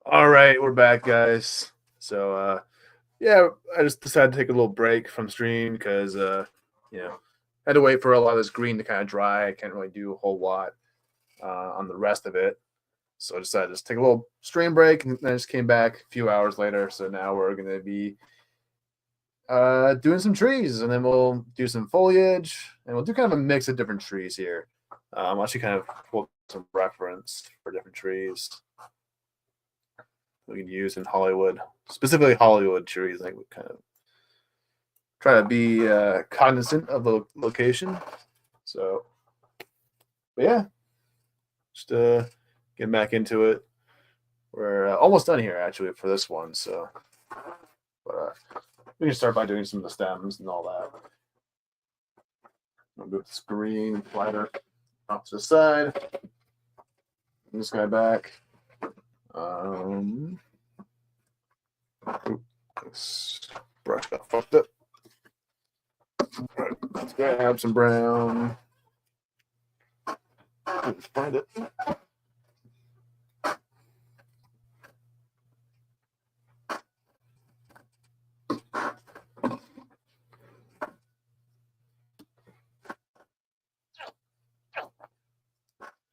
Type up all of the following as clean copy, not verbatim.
All right, we're back, guys. So, yeah, I just decided to take a little break from stream because, you know, had to wait for a lot of this green to kind of dry. I can't really do a whole lot on the rest of it. So I decided to just take a little stream break, and then I just came back a few hours later. So now we're going to be doing some trees, and then we'll do some foliage, and we'll do kind of a mix of different trees here. I'll actually kind of pull some reference for different trees we can use in Hollywood, specifically Hollywood trees. Like we kind of try to be cognizant of the location. So, but yeah, just getting back into it. We're almost done here actually for this one. So, but we can start by doing some of the stems and all that. I'll move the screen slider off to the side. This guy back. This brush got fucked up. Right, let's grab some brown. Find it. All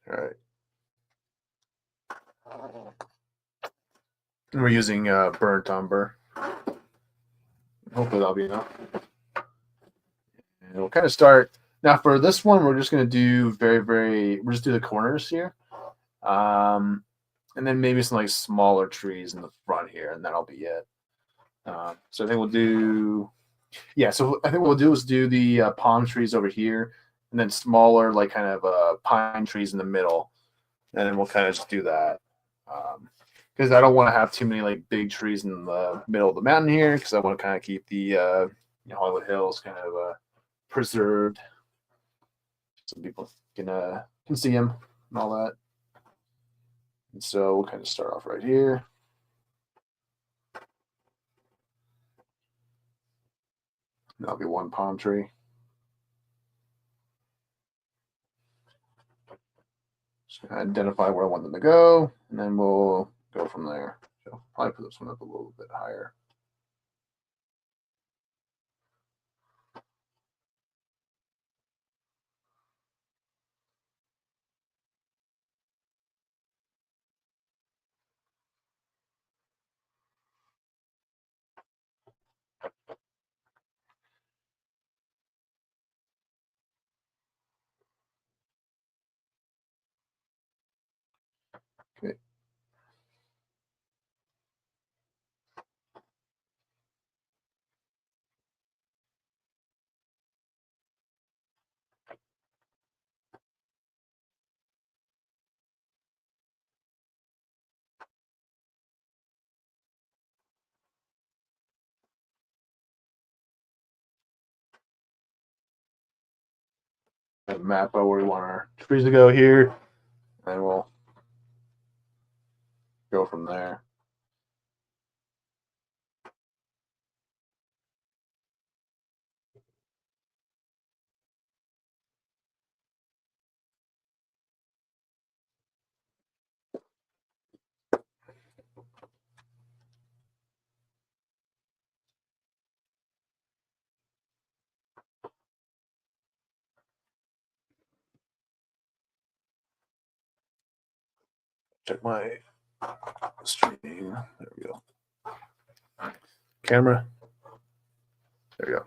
right. And we're using burnt umber. Hopefully that'll be enough. And we'll kind of start now for this one. We're just going to do we'll just do the corners here, and then maybe some like smaller trees in the front here, and that'll be it. So I think we'll do, yeah. So I think what we'll do is do the palm trees over here, and then smaller like kind of pine trees in the middle, and then we'll kind of just do that. Because I don't want to have too many like big trees in the middle of the mountain here, because I want to kind of keep the Hollywood Hills kind of preserved, so people can see them and all that. And so we'll kind of start off right here. That'll be one palm tree. Just gonna identify where I want them to go, and then we'll go from there. So probably put this one up a little bit higher. Okay. Map out where we want our trees to go here, and we'll go from there. Check my stream. There we go. Camera. There we go.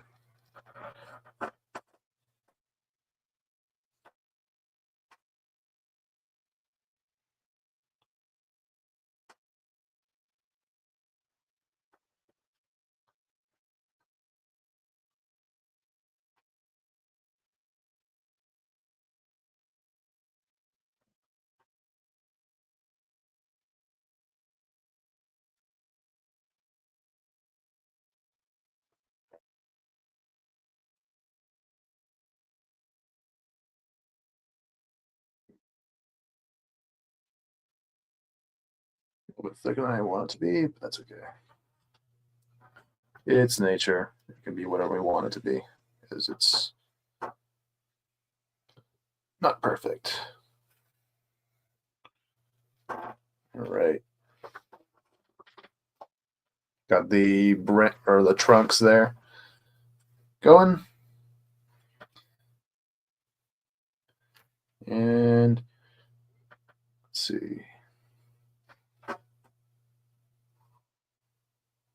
A little bit thicker than I want it to be, but that's okay. It's nature. It can be whatever we want it to be, because it's not perfect. All right. the or the trunks there going. And let's see.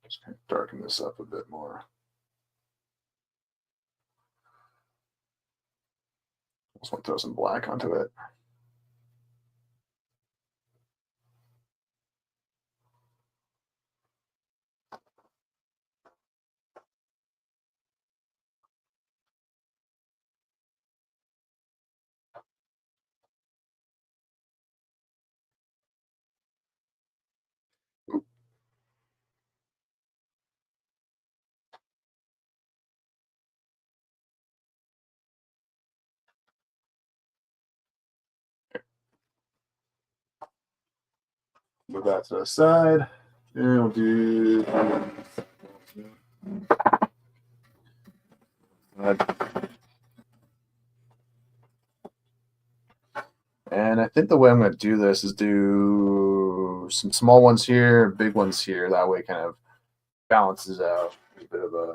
Just kind of darken this up a bit more. Just want to throw some black onto it. Move that to the side, and we'll do. And I think the way I'm going to do this is do some small ones here, big ones here. That way, it kind of balances out a bit of a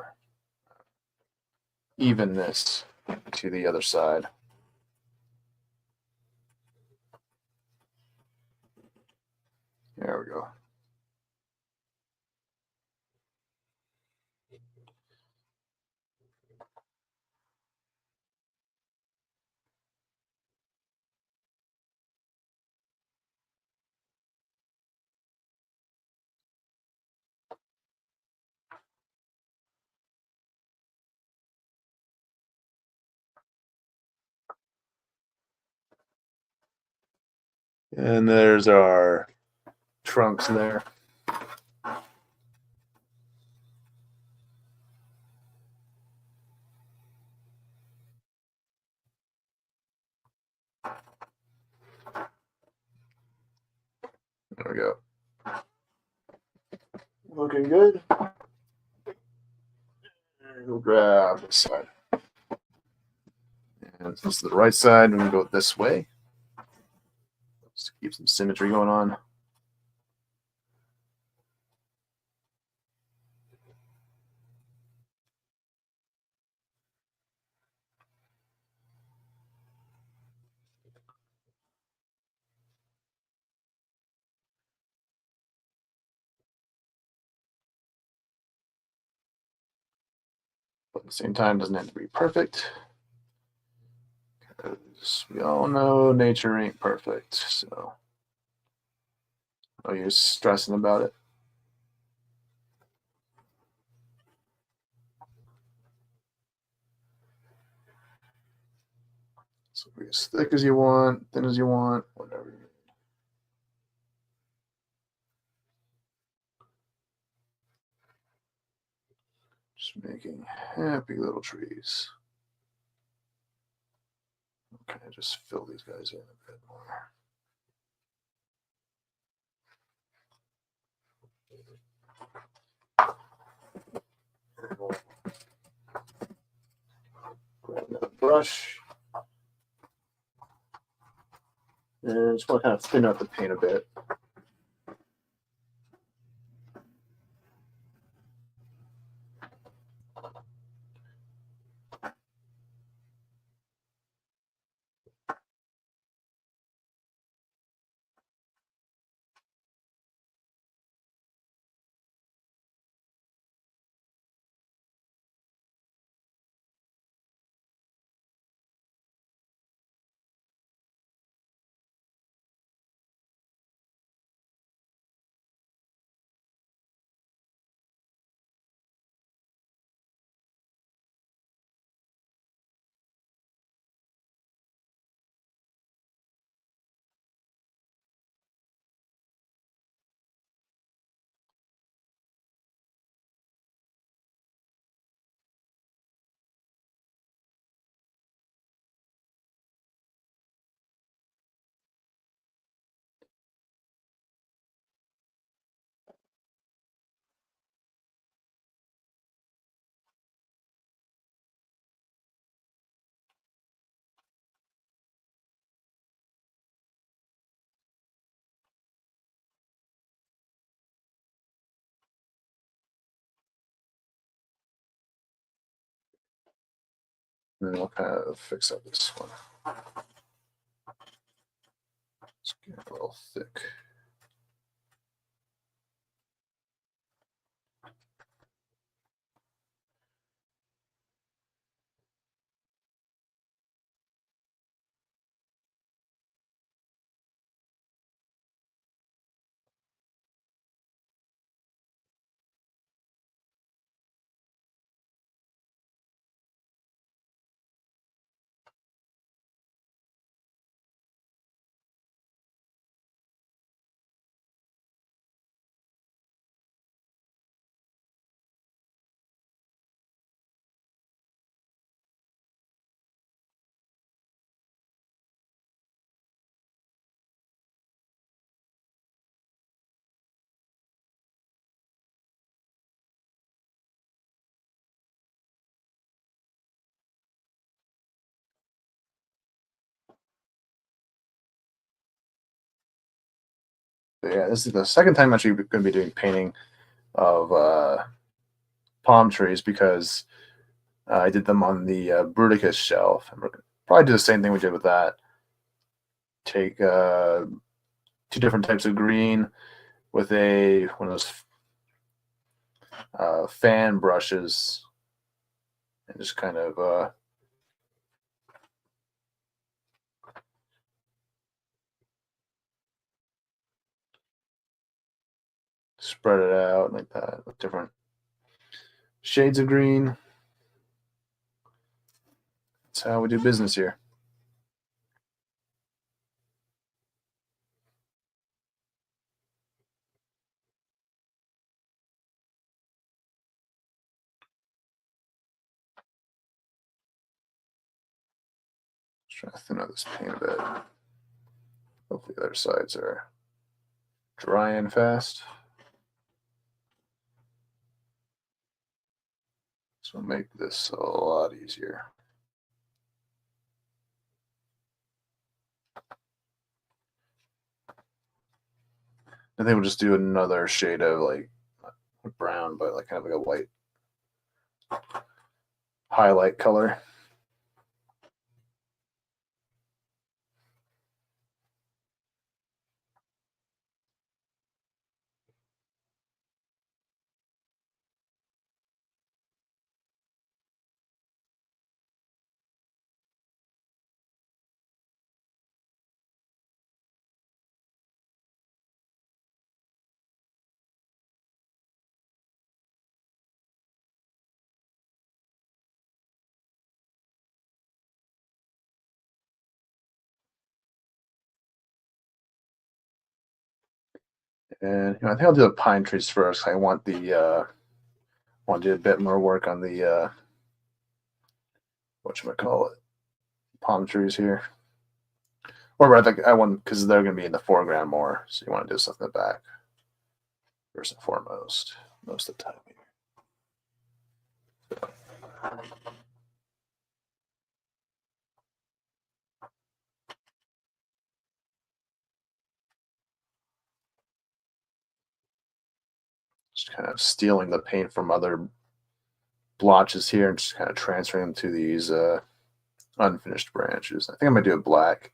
evenness to the other side. There we go. And there's our trunks there. There we go. Looking good. And we'll grab this side. And this is the right side, and we'll go this way. Just to keep some symmetry going on. But at the same time, doesn't have to be perfect. Because we all know nature ain't perfect, so no use stressing about it. So be as thick as you want, thin as you want, whatever you need. Just making happy little trees. Okay, just fill these guys in a bit more. Grab another brush. And just want to kind of thin out the paint a bit. And then we'll kind of fix up this one. It's getting a little thick. But yeah, this is the second time I'm actually going to be doing painting of palm trees because I did them on the Bruticus shelf. And we're gonna probably do the same thing we did with that. Take 2 different types of green with one of those fan brushes and just kind of spread it out like that with different shades of green. That's how we do business here. Just trying to thin out this paint a bit. Hopefully the other sides are drying fast. This will make this a lot easier. I think we'll just do another shade of like brown, but like kind of like a white highlight color. And I think I'll do the pine trees first. I want to do a bit more work on the whatchamacallit, palm trees here. Or rather, I want, because they're going to be in the foreground more, so you want to do stuff in the back first and foremost, most of the time here. Just kind of stealing the paint from other blotches here and just kind of transferring them to these unfinished branches. I think I'm going to do a black.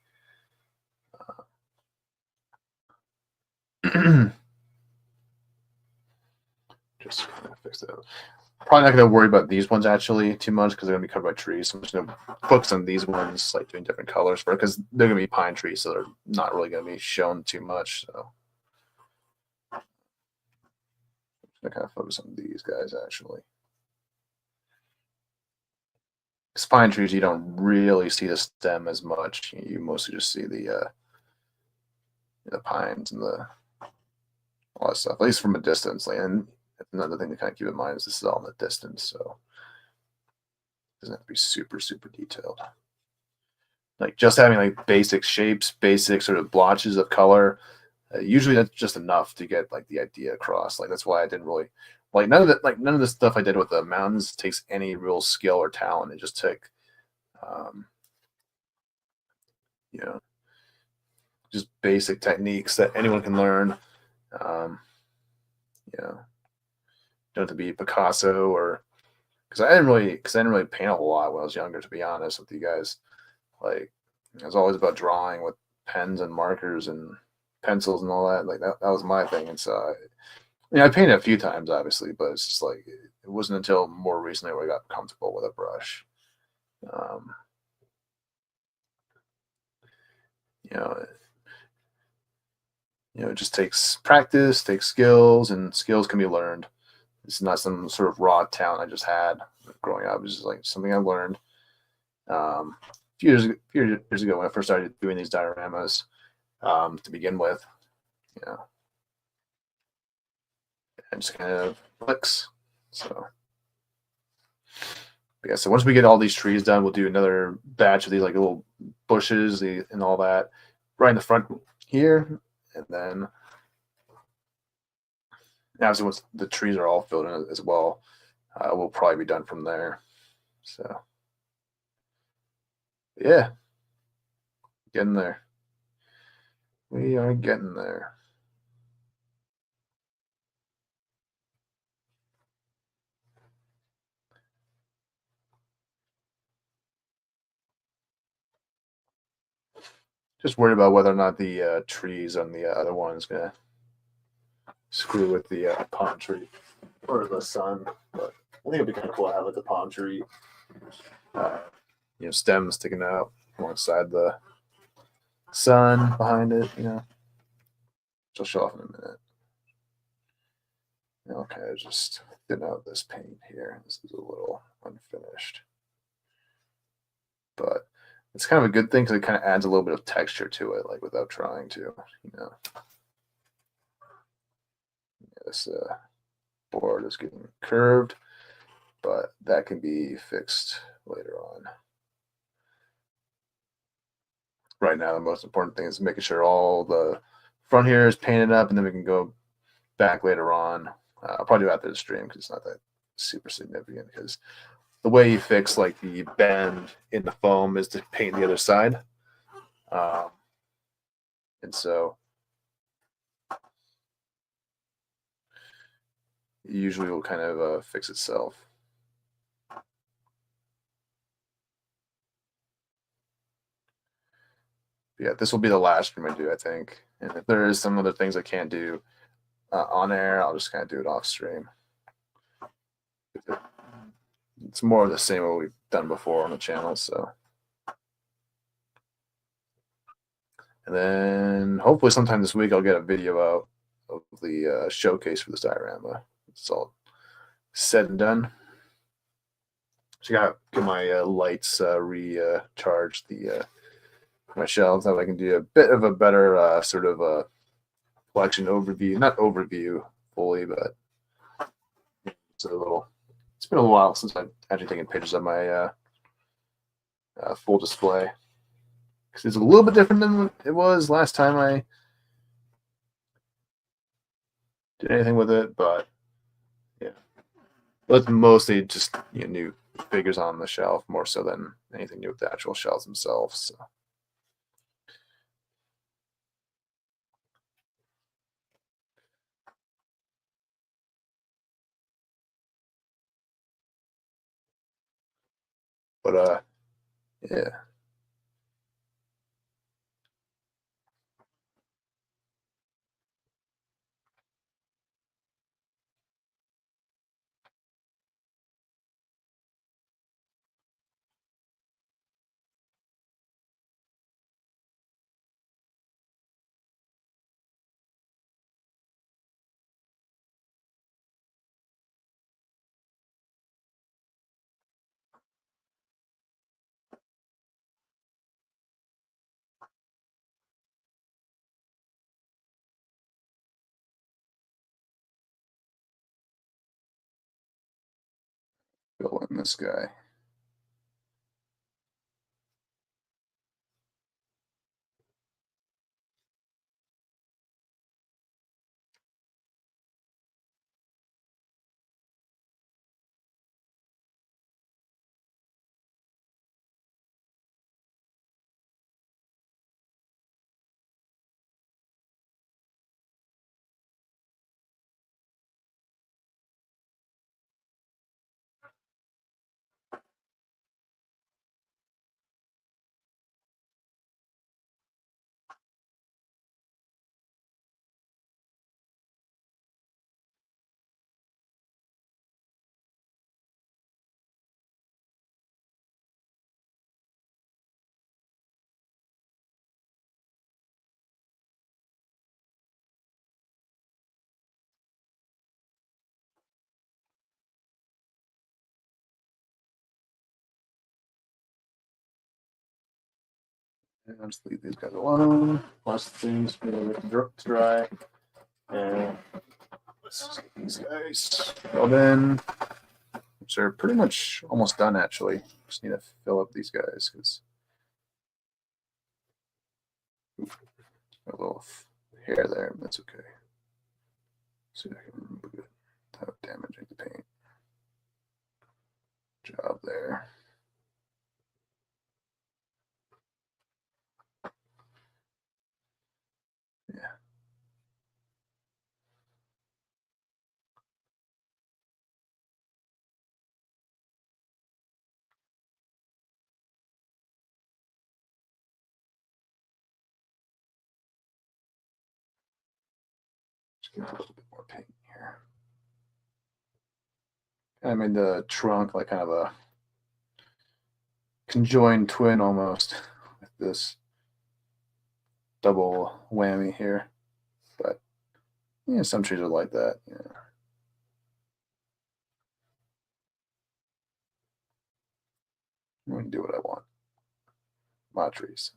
Just kind of fix that. Probably not going to worry about these ones actually too much because they're going to be covered by trees. So I'm just going to focus on these ones, like doing different colors for it because they're going to be pine trees, so they're not really going to be shown too much. So I'm going to kind of focus on these guys actually. Because pine trees, you don't really see the stem as much. You mostly just see the pines and all that stuff, at least from a distance. And another thing to kind of keep in mind is this is all in the distance, so it doesn't have to be super, super detailed. Like just having like basic shapes, basic sort of blotches of color, usually that's just enough to get like the idea across. Like that's why I didn't really like none of the stuff I did with the mountains takes any real skill or talent. It just took, you know, just basic techniques that anyone can learn. You know, don't have to be Picasso or because I didn't really paint a whole lot when I was younger, to be honest with you guys. Like, it was always about drawing with pens and markers and pencils and all that. Like that was my thing. And so I painted a few times, obviously, but it's just like it wasn't until more recently where I got comfortable with a brush. Um, you know, it just takes practice, takes skills, and skills can be learned. It's not some sort of raw talent I just had growing up. It's just like something I learned a few years ago when I first started doing these dioramas to begin with. You know, and just kind of clicks. So, yeah. So once we get all these trees done, we'll do another batch of these like little bushes and all that right in the front here, and then obviously once the trees are all filled in as well, we'll probably be done from there. So yeah, getting there. We are getting there. Just worried about whether or not the trees on the other one is gonna screw with the palm tree or the sun. But I think it'd be kind of cool to have like the palm tree, uh, stems sticking out alongside the sun behind it. Which I'll show off in a minute. Okay, just thin out this paint here. This is a little unfinished, but it's kind of a good thing because it kind of adds a little bit of texture to it, like without trying to. This board is getting curved, but that can be fixed later on. Right now, the most important thing is making sure all the front here is painted up, and then we can go back later on. I'll probably do after the stream because it's not that super significant. Because the way you fix like the bend in the foam is to paint the other side, and so it usually will kind of fix itself. Yeah, this will be the last stream I do, I think. And if there is some other things I can't do on air, I'll just kind of do it off stream. It's more of the same what we've done before on the channel. So, and then hopefully sometime this week I'll get a video out of the showcase for this diorama. It's all said and done. So I gotta get my lights recharged my shelves, that way I can do a bit of a better sort of collection overview. Not overview fully, but it's a little. It's been a while since I've actually taken pictures of my full display because it's a little bit different than it was last time I did anything with it. But yeah, but it's mostly just new figures on the shelf more so than anything new with the actual shelves themselves. So. But yeah. Fill in this guy. And I'll just leave these guys alone. Plus things for to dry. And let's just get these guys filled in. Which are pretty much almost done actually. Just need to fill up these guys because a little hair there, but that's okay. See if I can remove it without damaging the paint. Job there. Yeah. Just get a little bit more paint here. I made the trunk like kind of a conjoined twin almost with this double whammy here. But yeah, some trees are like that. Yeah. I can do what I want. My trees.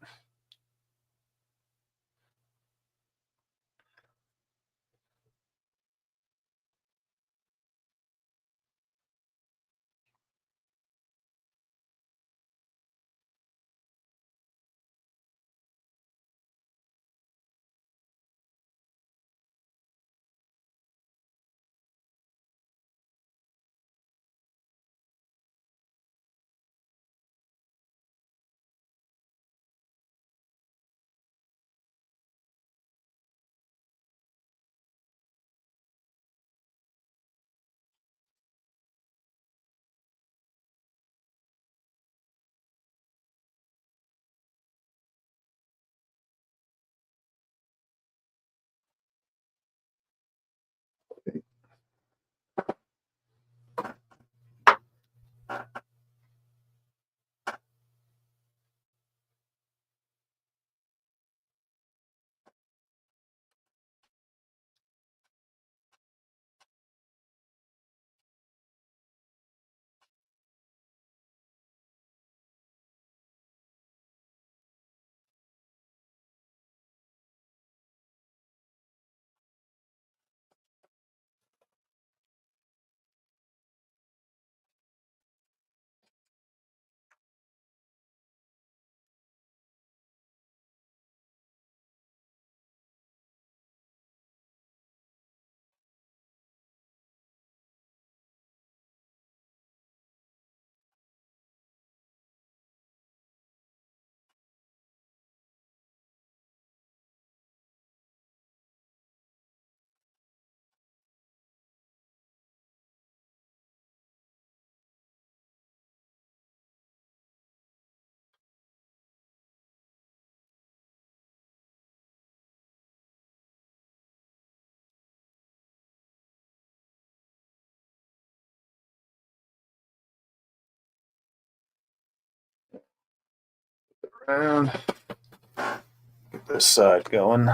Around. Get this side going.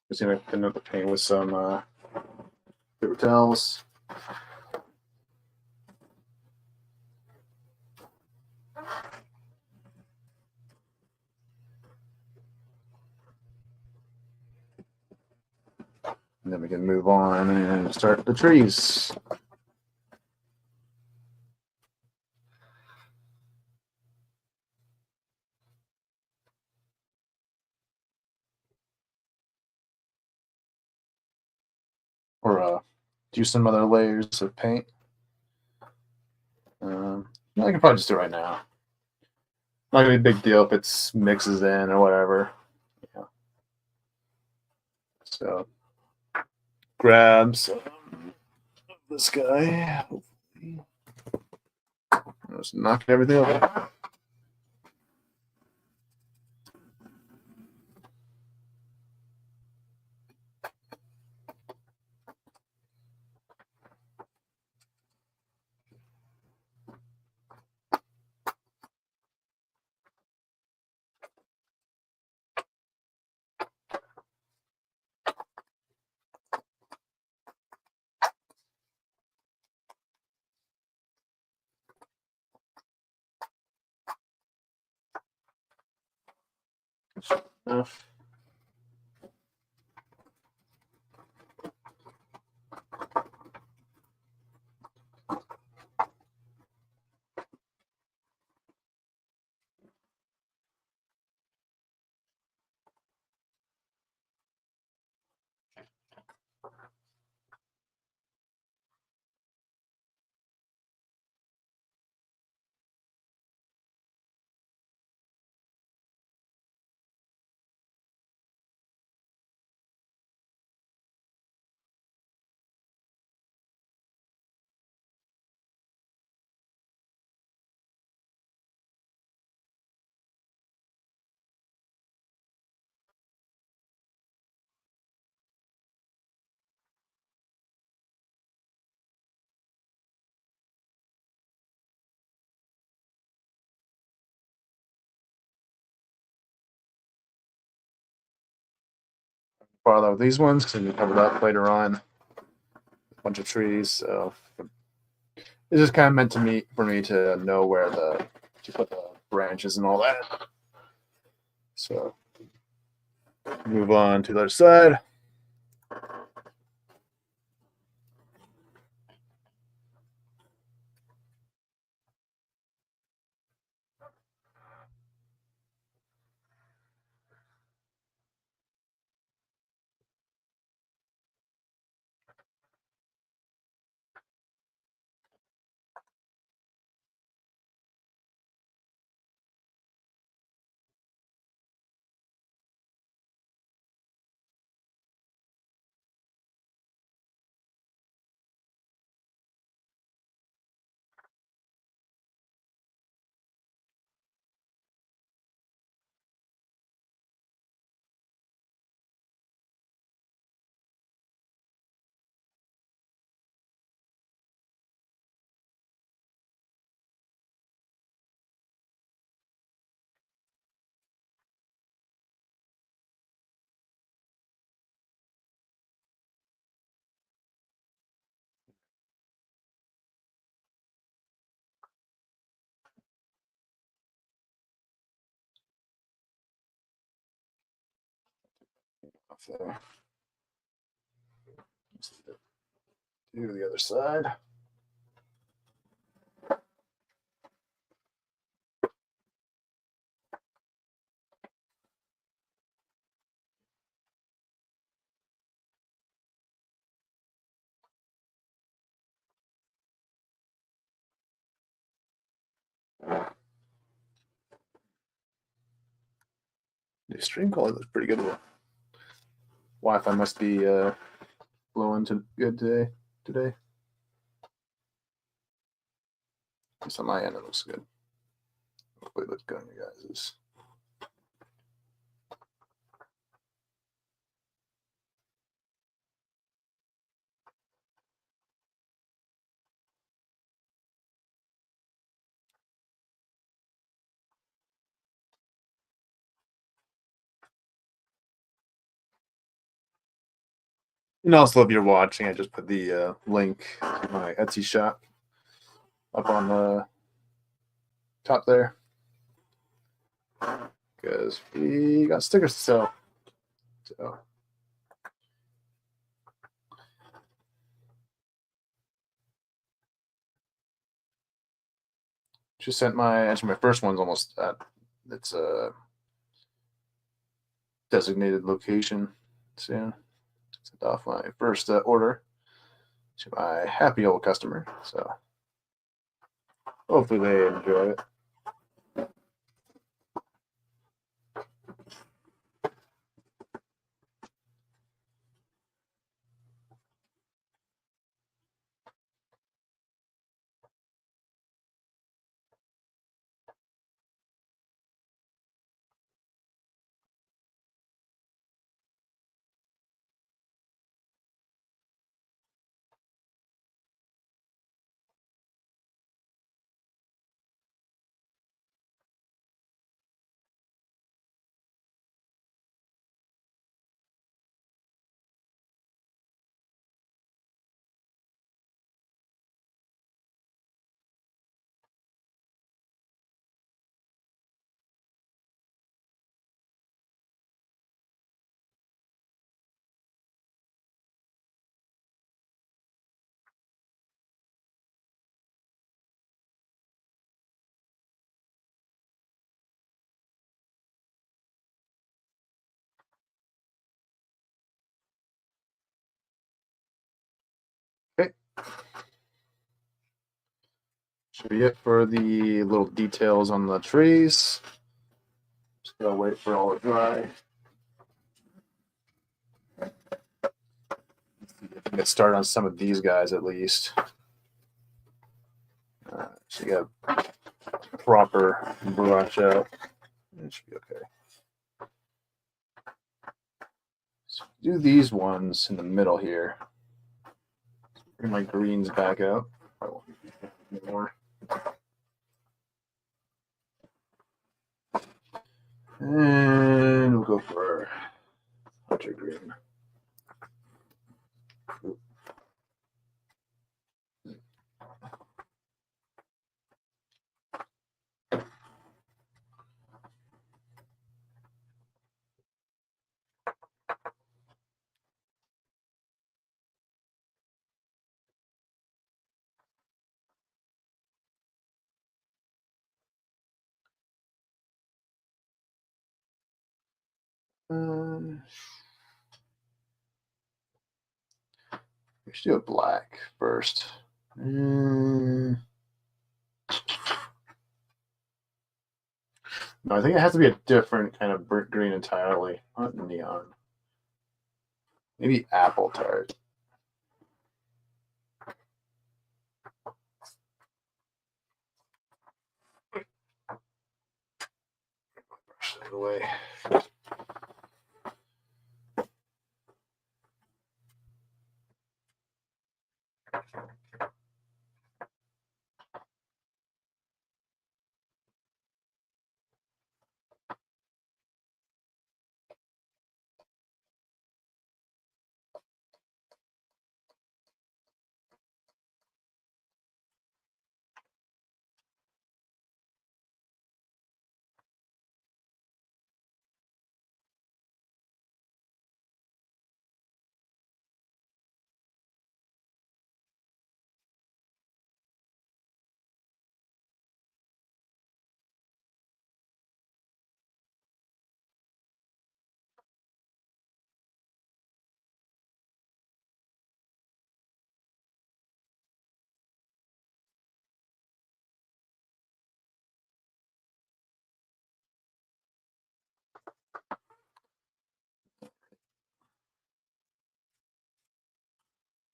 Just gonna thin up the paint with some paper towels. And then we can move on and start the trees. or do some other layers of paint. I can probably just do it right now. Not gonna be a big deal if it mixes in or whatever. Yeah. So grab some of this guy. Just knocking everything over. Enough. Follow these ones because we cover that later on. A bunch of trees, so it's just kind of meant for me to know where to put the branches and all that. So move on to the other side. There. Do the other side. The stream quality looks pretty good. Wi-Fi must be blowing to good today. At least on my end, it looks good. Hopefully, it looks good on you guys'. And also, if you're watching, I just put the link to my Etsy shop up on the top there because we got stickers to sell. So just sent actually my first one's almost at its designated location soon. Sent off my first order. to my happy old customer. So hopefully they enjoy it. Okay. Should be it for the little details on the trees. Just gotta wait for all to dry. Get started on some of these guys at least. So you got a proper brush out. It should be okay. So do these ones in the middle here. Bring my greens back out. More. And we'll go for hunter green. We should do a black first. No, I think it has to be a different kind of brick green entirely, not neon. Maybe apple tart. Brush that away.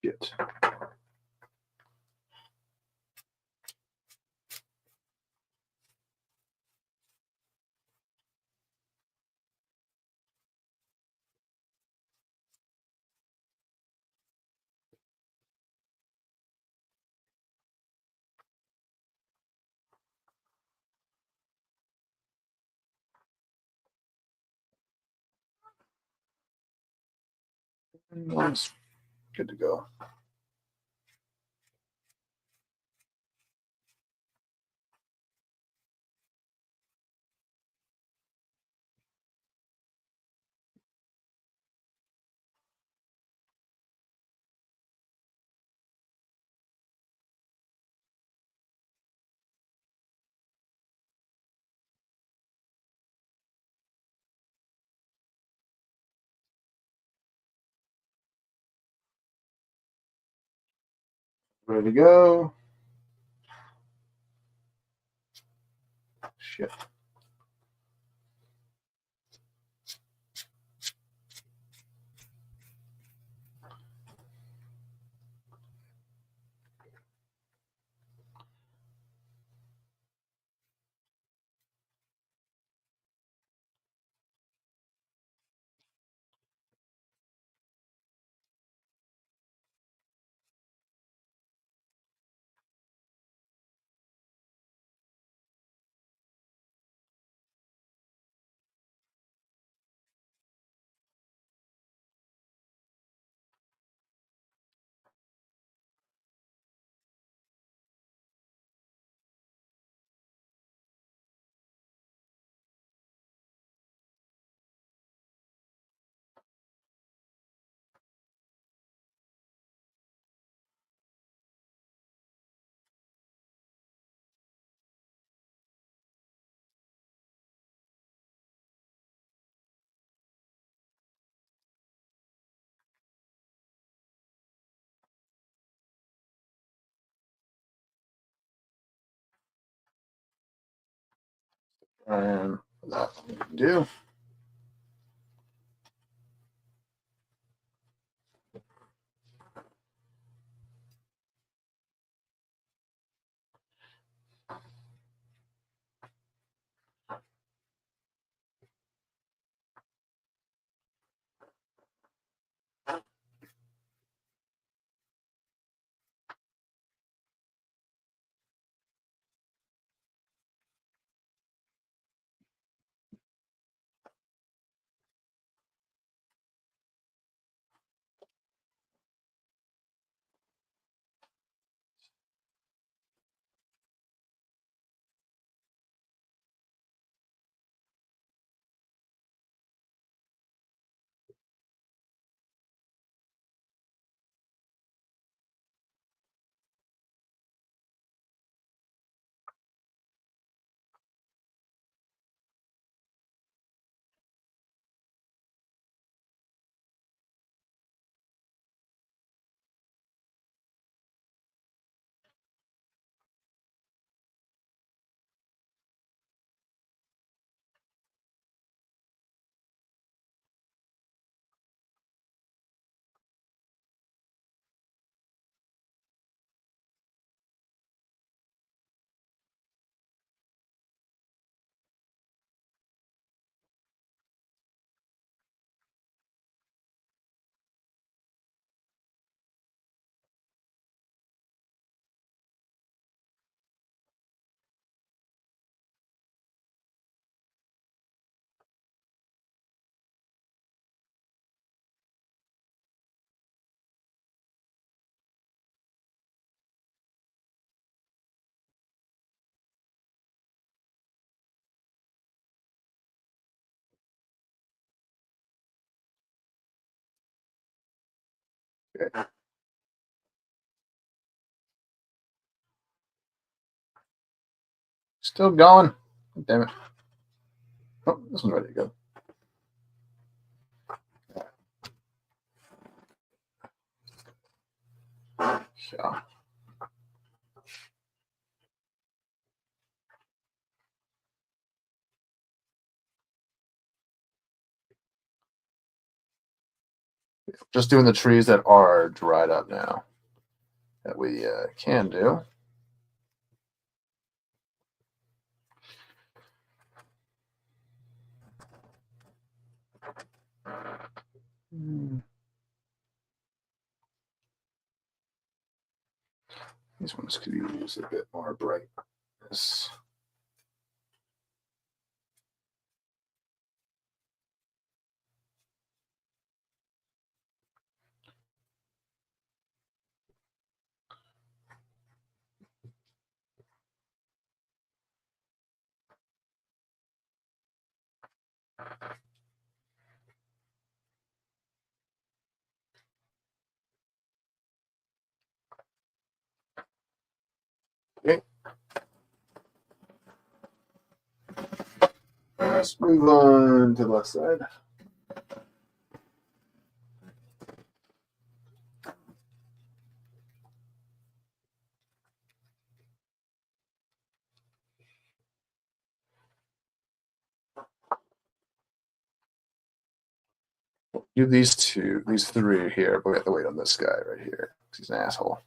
Good. Nice. Good to go. Ready to go. Shit. And that's what we can do. Okay. Still going. Damn it. Oh, this one's ready to go. So. Just doing the trees that are dried up now that we can do. These ones could use a bit more brightness. Okay. Let's move on to the left side. do these three here, but we have to wait on this guy right here because he's an asshole.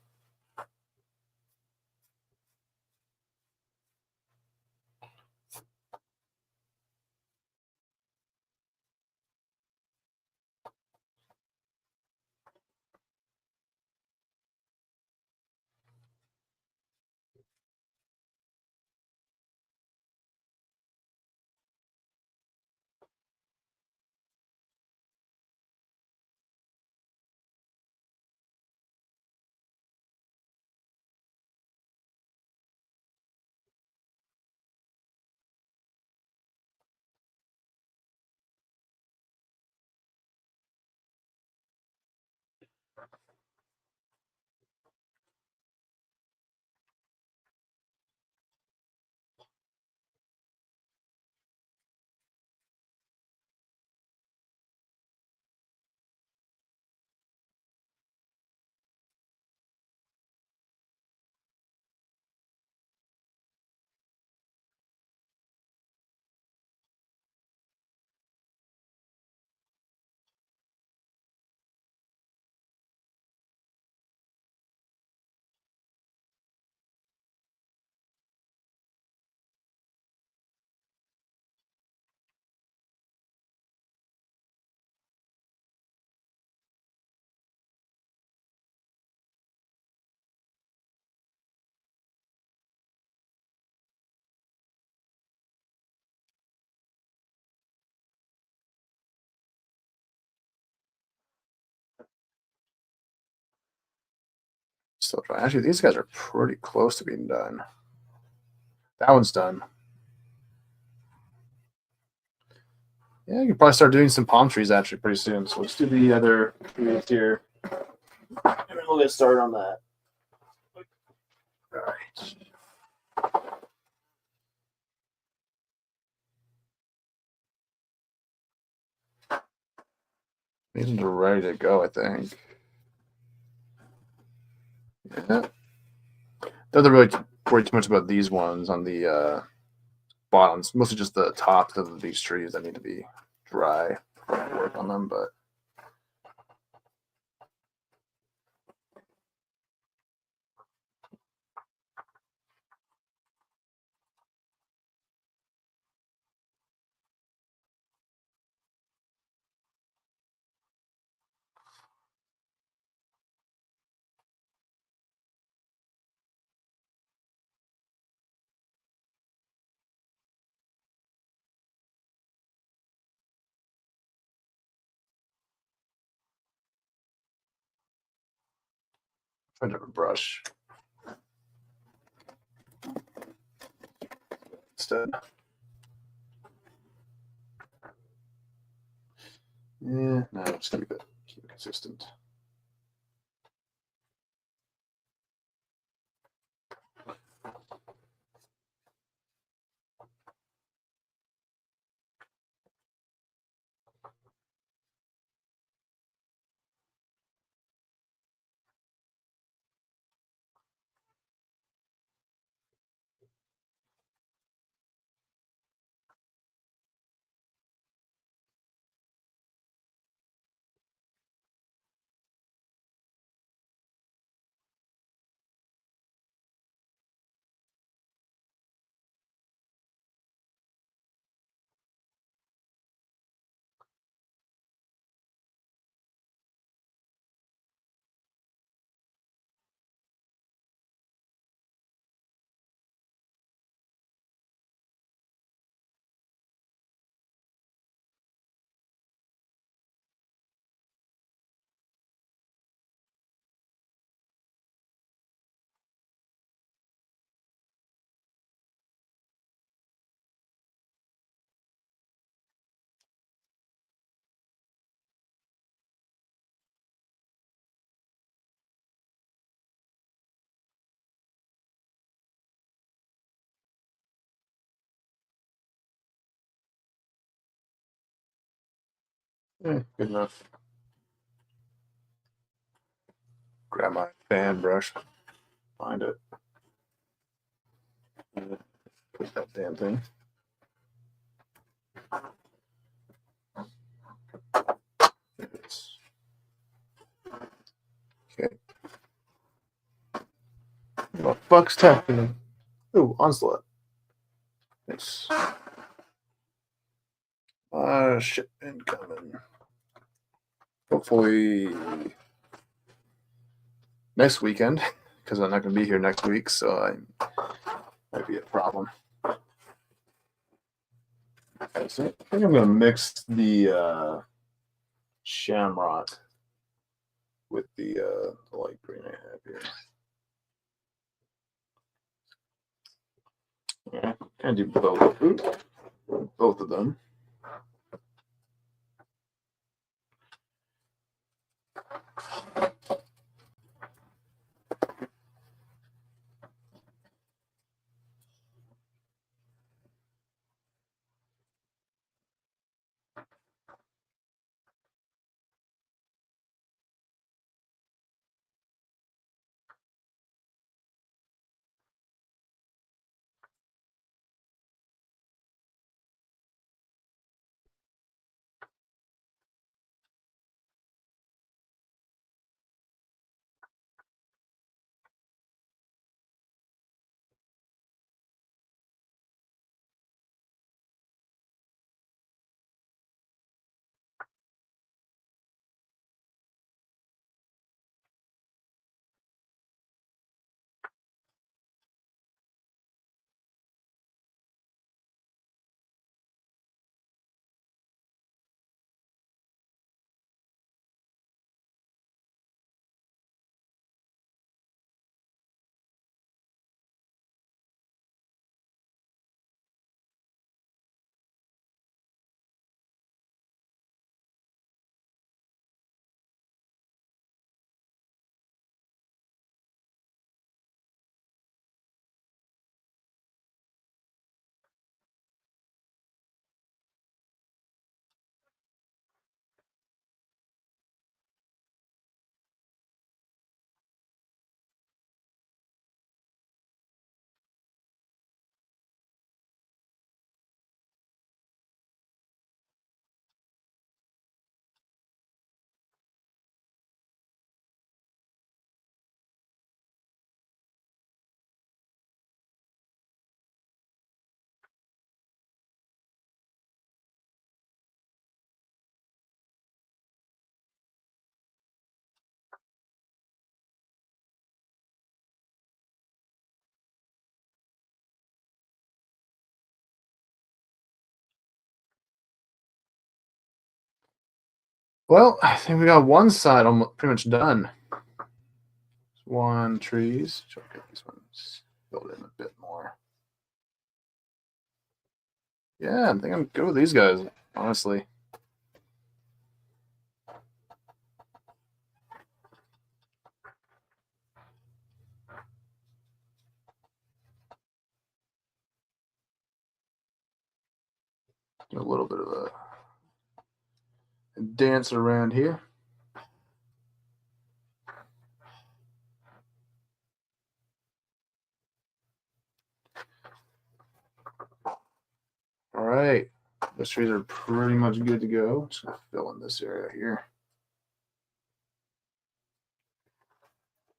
Still trying. Actually, these guys are pretty close to being done. That one's done. Yeah, you can probably start doing some palm trees actually pretty soon. So let's do the other trees here. And then we'll get started on that. All right. These are ready to go, I think. Yeah. Doesn't really worry too much about these ones on the bottoms. Mostly just the tops of these trees that need to be dry before I work on them, but I have a brush instead. Yeah, no, just keep it consistent. Yeah, good enough. Grab my fan brush, find it. Push that damn thing. What the fuck's happening? Ooh, onslaught. Nice. Ship incoming. Hopefully next weekend, because I'm not going to be here next week, so I might be a problem. Okay, so I think I'm going to mix the shamrock with the light green I have here. Yeah, can do both. Ooh, both of them. Well, I think we got one side almost pretty much done. One trees. Try to get these ones filled in a bit more. Yeah, I think I'm good with these guys, honestly. Do a little bit of a dance around here. All right, those trees are pretty much good to go. Just gonna fill in this area here.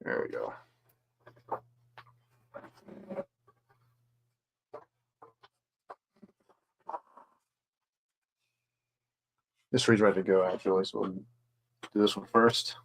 There we go. This tree's ready to go, actually, so we'll do this one first.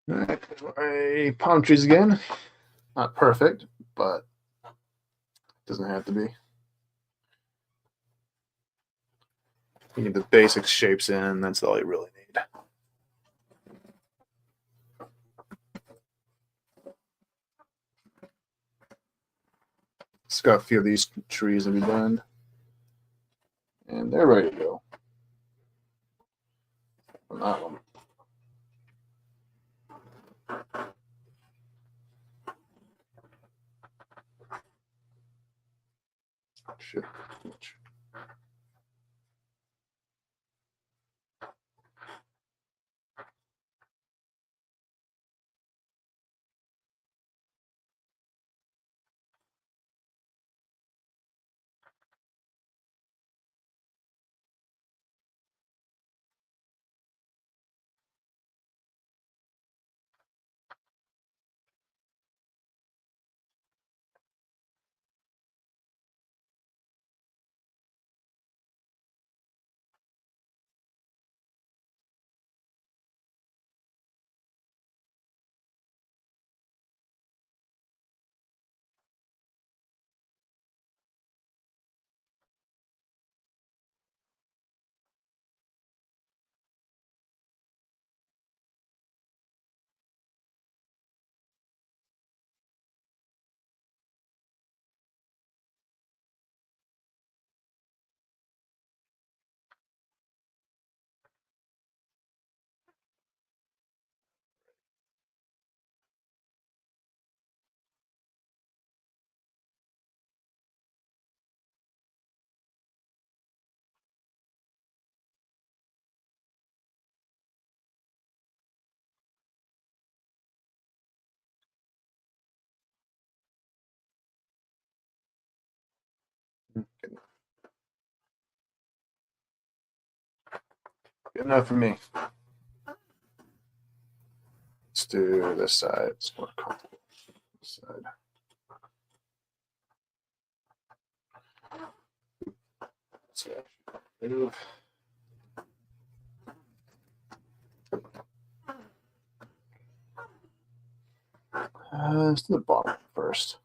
All right, my palm trees again. Not perfect, but it doesn't have to be. You get the basic shapes in, that's all you really need. Just got a few of these trees to be done. And they're ready to go. On that one. Shit. Good enough for me. Let's do this side. It's more comfortable. This side. Move. Let's do the bottom first.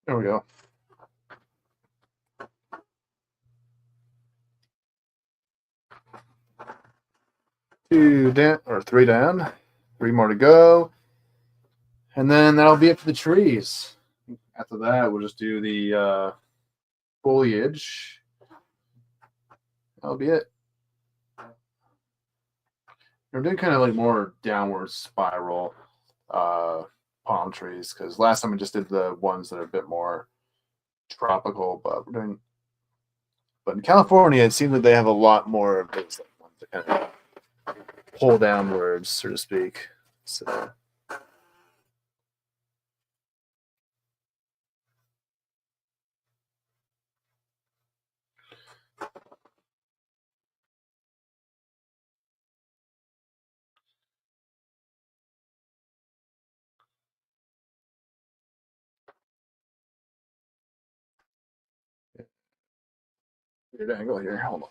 There we go. 2 down, or 3 down. 3 more to go. And then that'll be it for the trees. After that, we'll just do the foliage. That'll be it. We're doing kind of like more downward spiral palm trees, because last time we just did the ones that are a bit more tropical, but we're doing. But in California, it seems like they have a lot more of those like ones that kind of pull downwards, so to speak. So. weird angle here. Hold on.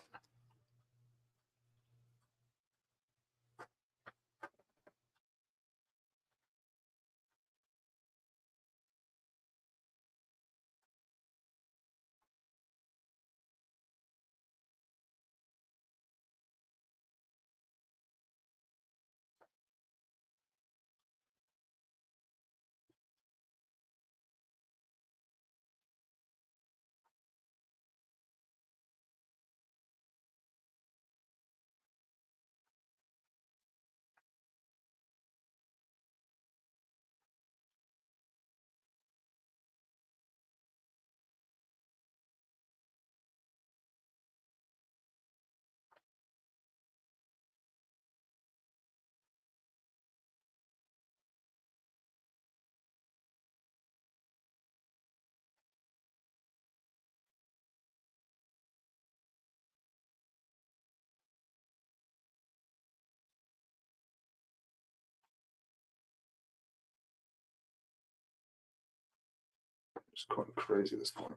It's going crazy at this point.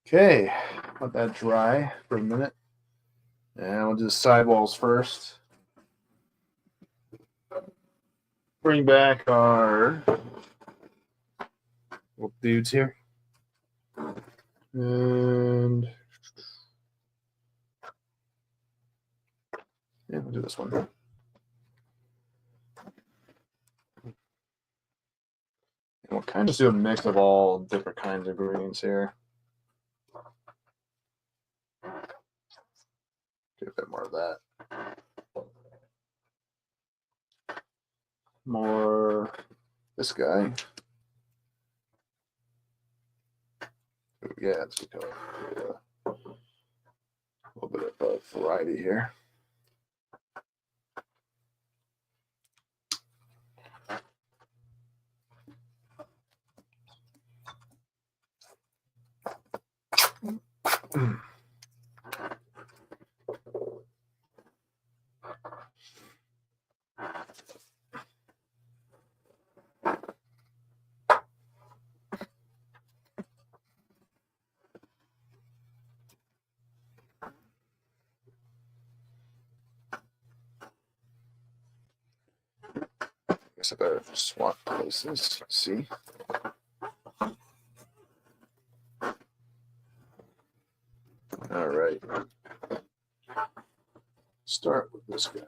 Okay, let that dry for a minute. And we'll do the sidewalls first. Bring back our little dudes here. And yeah, we'll do this one. And we'll kind of just do a mix of all different kinds of greens here. Get a bit more of that. More this guy. Ooh, yeah, it's becoming a little bit of a variety here. I guess I better swap places. See? All right. Start with this guy.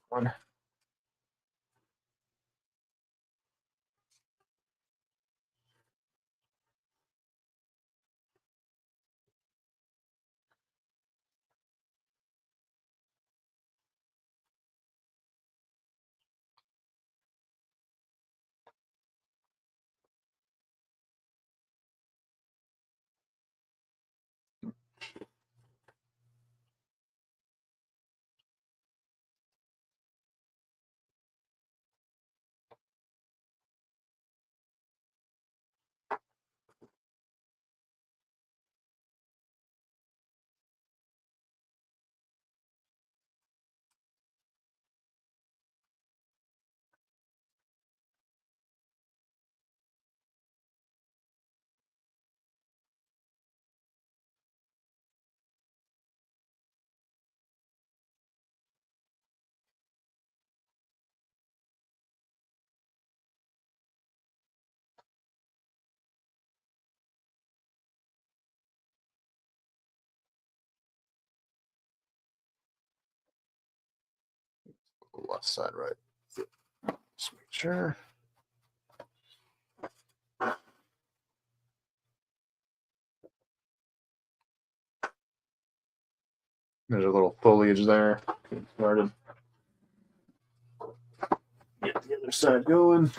One. Left side, right. Just make sure. There's a little foliage there. Get started. Get the other side going.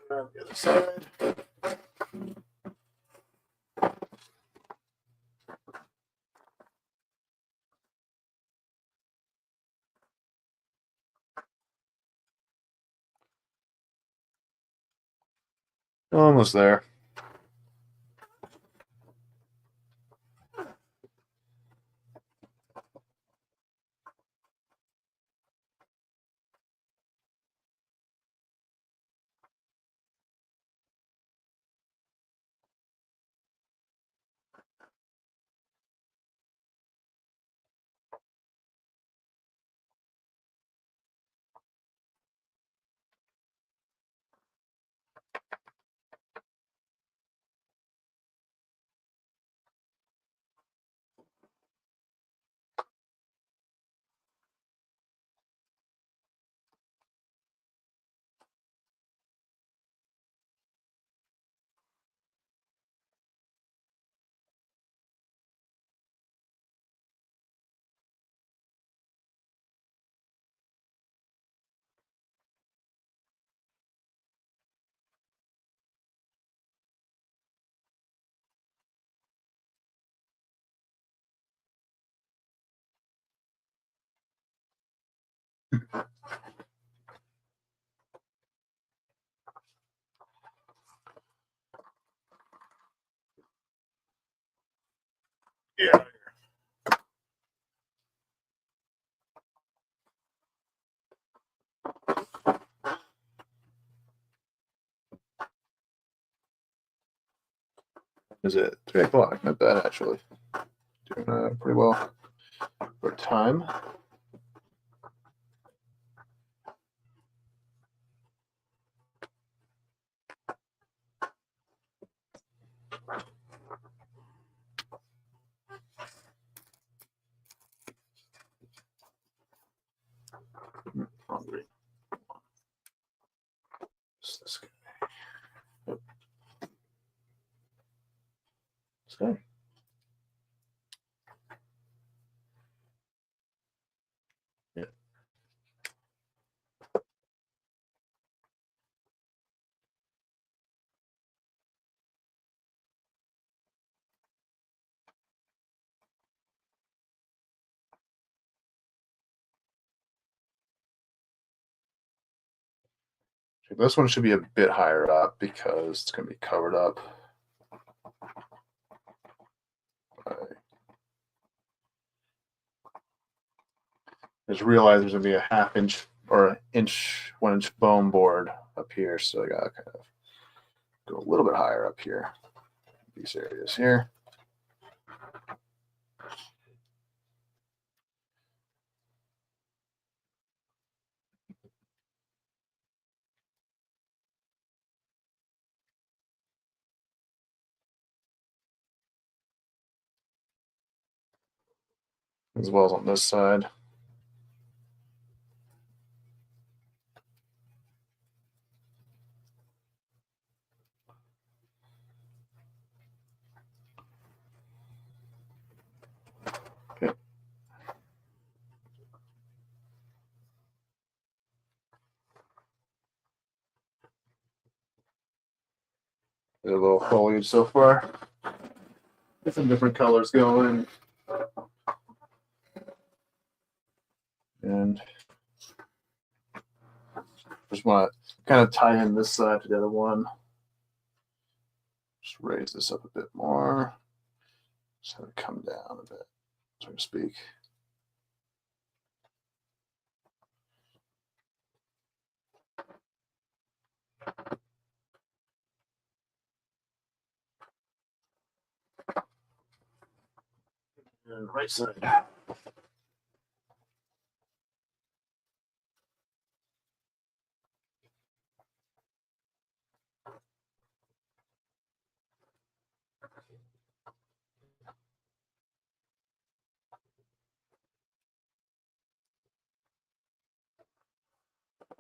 Grab the other side. Almost there. Yeah. Is it 3 o'clock? Not bad, actually. Doing pretty well for time. Hungry. What's this guy? Oh. This guy. Yeah. This one should be a bit higher up because it's going to be covered up. Just realize there's going to be a 1/2 inch or 1 inch foam board up here, so I got to kind of go a little bit higher up here. These areas here. As well as on this side. Okay. A little foliage so far. Get some different colors going. And just want to kind of tie in this side to the other one. Just raise this up a bit more. Just have it come down a bit, so to speak. And right side.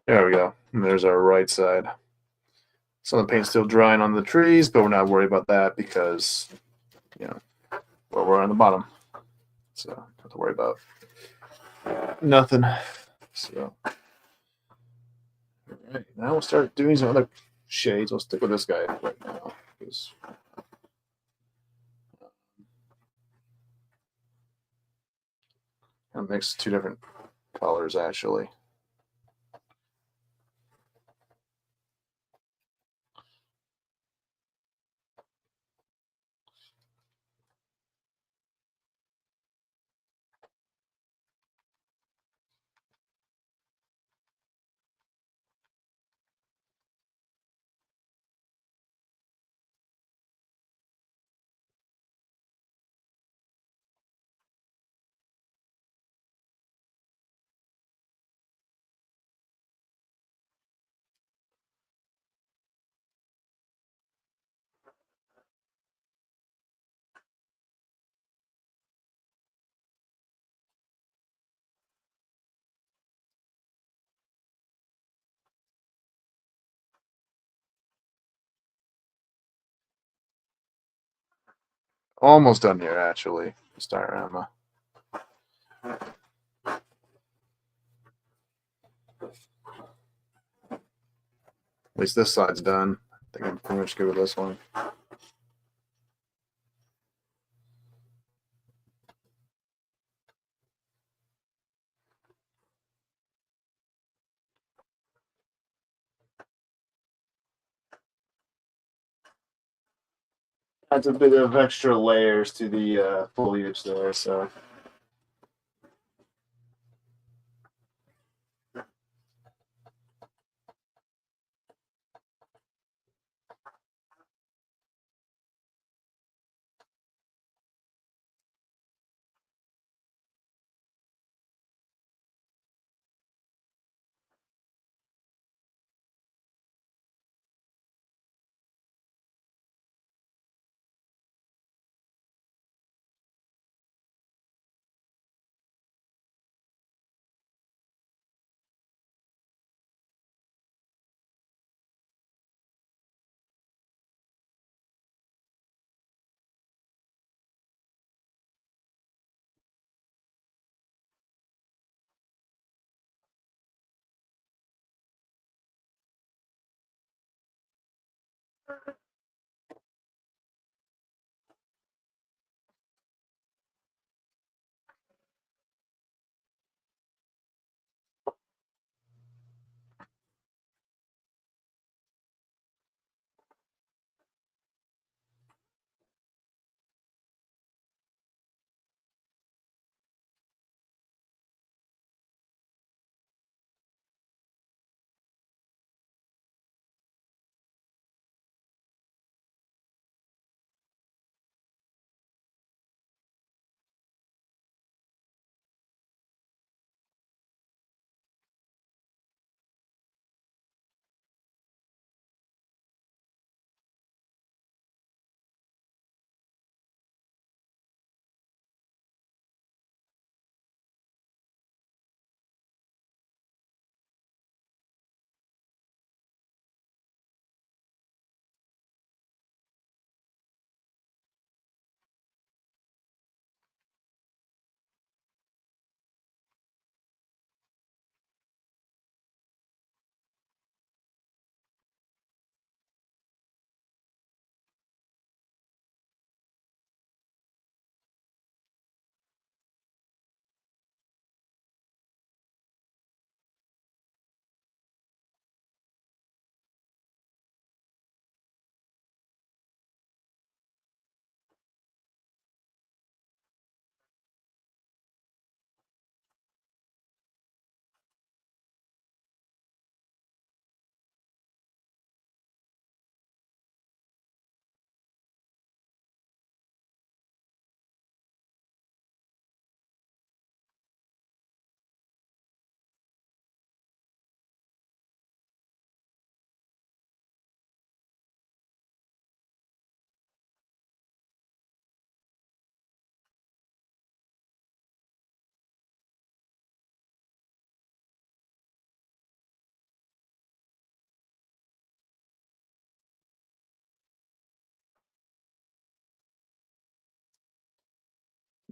There we go. And there's our right side. Some of the paint's still drying on the trees, but we're not worried about that because, you know, we're on the bottom. So don't have to worry about nothing. So, all right, now we'll start doing some other shades. We'll stick with this guy right now. I'll mix two different colors actually. Almost done here, actually. Diorama. At least this side's done. I think I'm pretty much good with this one. Adds a bit of extra layers to the foliage there, so.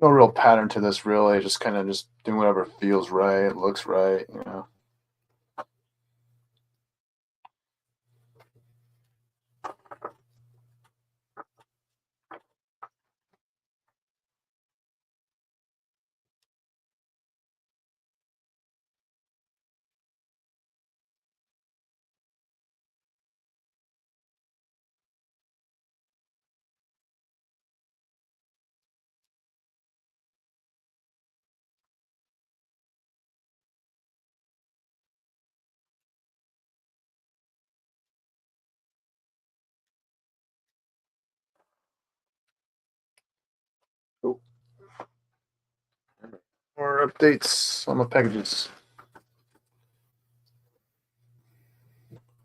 no real pattern to this, really. Just kind of just doing whatever feels right, looks right, you know. Oh. More updates on the packages.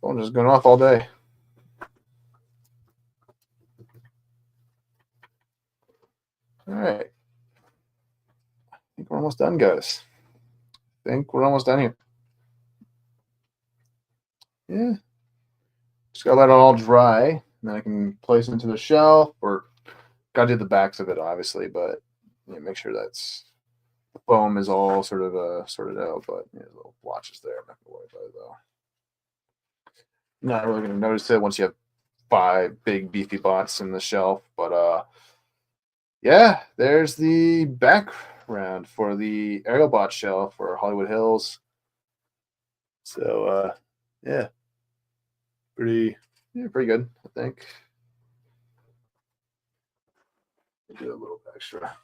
Phone just going off all day. All right. I think we're almost done, guys. I think we're almost done here. Yeah. Just gotta let it all dry, and then I can place it into the shelf, or gotta do the backs of it, obviously, but make sure that's the foam is all sort of sorted out. But little blotches there. I'm not gonna worry about it though. Not really gonna notice it once you have 5 big beefy bots in the shelf. But yeah, there's the background for the aerial bot shelf for Hollywood Hills. So yeah, pretty good, I think. Do a little extra,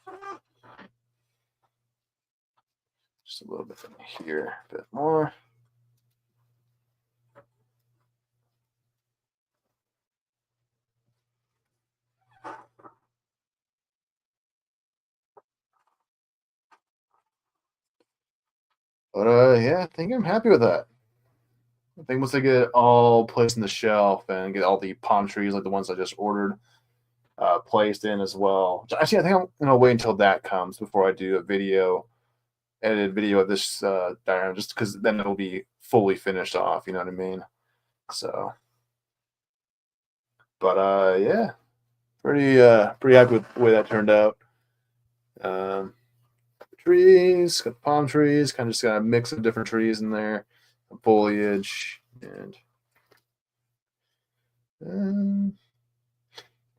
just a little bit from here, a bit more. But yeah, I think I'm happy with that. I think once I get it all placed in the shelf and get all the palm trees like the ones I just ordered placed in as well. Actually, I think I'm gonna wait until that comes before I do a edited video of this diagram, just because then it'll be fully finished off. You know what I mean? So, but yeah, pretty happy with the way that turned out. Trees, got palm trees, kind of just got a mix of different trees in there, foliage, and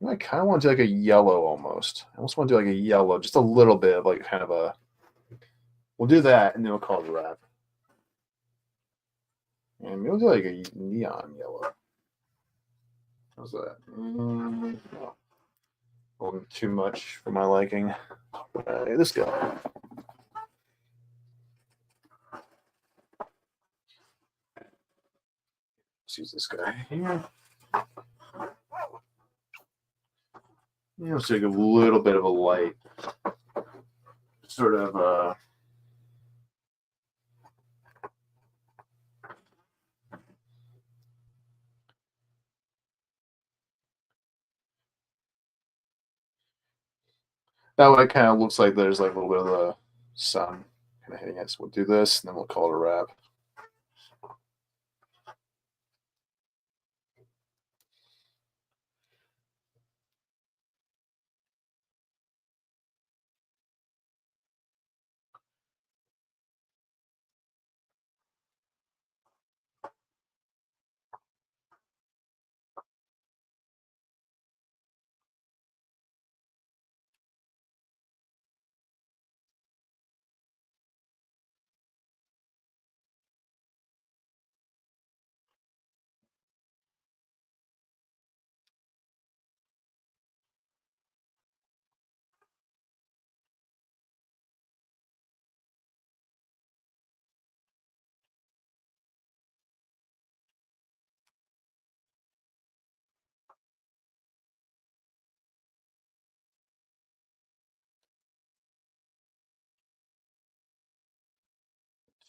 I kind of want to do like a yellow almost. I almost want to do like a yellow, just a little bit of like kind of a. We'll do that, and then we'll call it a wrap. And we'll do like a neon yellow. How's that? No. Too much for my liking. This guy. Let's use this guy here. Let's take a little bit of a light, sort of that way it kind of looks like there's like a little bit of the sun kind of hitting it. So we'll do this, and then we'll call it a wrap.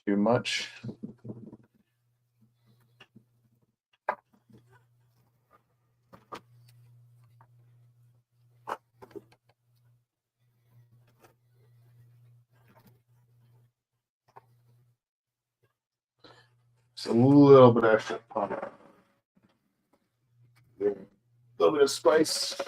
Too much. Just a little bit extra pop. A little bit of spice.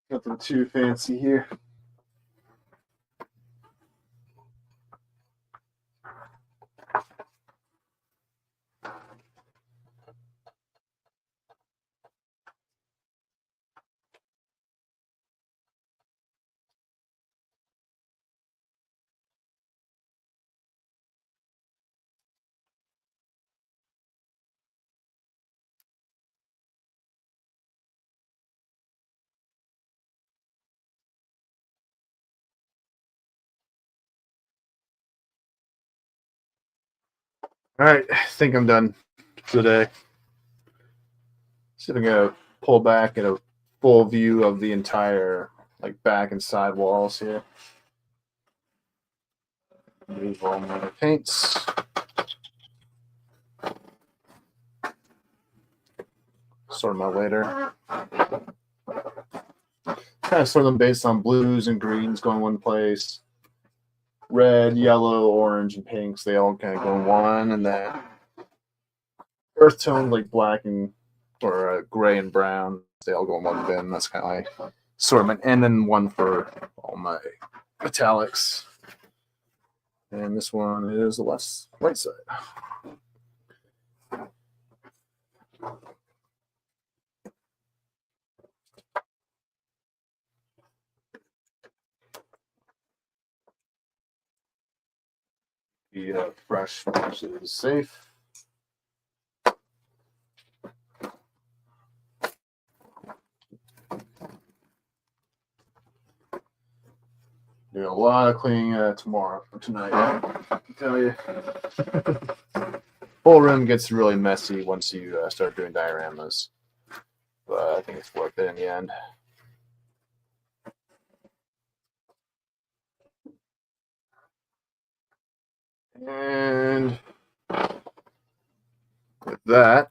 Nothing too fancy here. All right, I think I'm done for today. See if I'm gonna pull back at a full view of the entire like back and side walls here. Move all my paints. Sort them out later. Kind of sort them based on blues and greens going one place. Red, yellow, orange, and pinks, they all kind of go in one, and then earth tones like black and or gray and brown, they all go in one bin. That's kind of my assortment, and then one for all my metallics. And this one is the right side. The fresh is safe. Do a lot of cleaning tomorrow or tonight. I can tell you. Whole room gets really messy once you start doing dioramas, but I think it's worth it in the end. And with that,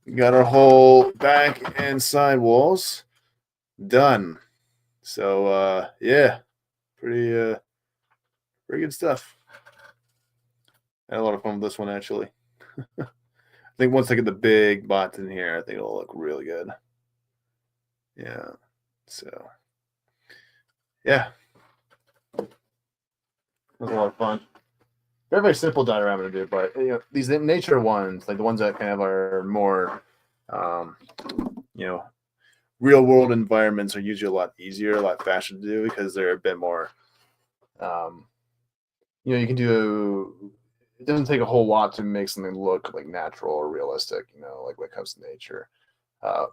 we got our whole back and side walls done. So yeah, pretty good stuff. I had a lot of fun with this one actually. I think once I get the big bots in here, I think it'll look really good. Yeah. So yeah. It was a lot of fun. Very, very simple diorama to do, but you know, these nature ones, like the ones that kind of are more you know, real world environments, are usually a lot easier, a lot faster to do because they're a bit more you know, you can do, it doesn't take a whole lot to make something look like natural or realistic, you know, like when it comes to nature.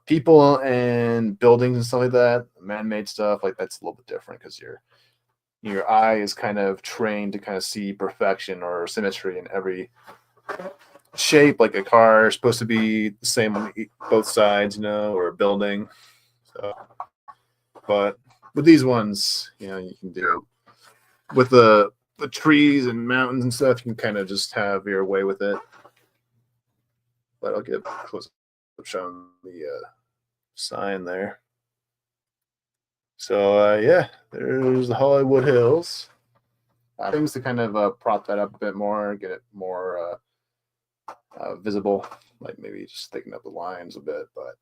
People and buildings and stuff like that, man-made stuff, like that's a little bit different because your eye is kind of trained to kind of see perfection or symmetry in every shape. Like a car is supposed to be the same on both sides, you know, or a building. So, but with these ones, you know, you can do with the trees and mountains and stuff, you can kind of just have your way with it. But I'll get close up showing the sign there. So yeah, there's the Hollywood Hills. Things to kind of prop that up a bit more, get it more visible, like maybe just thicken up the lines a bit. But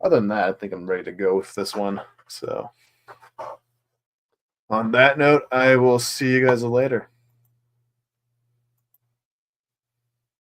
other than that, I think I'm ready to go with this one. So on that note, I will see you guys later.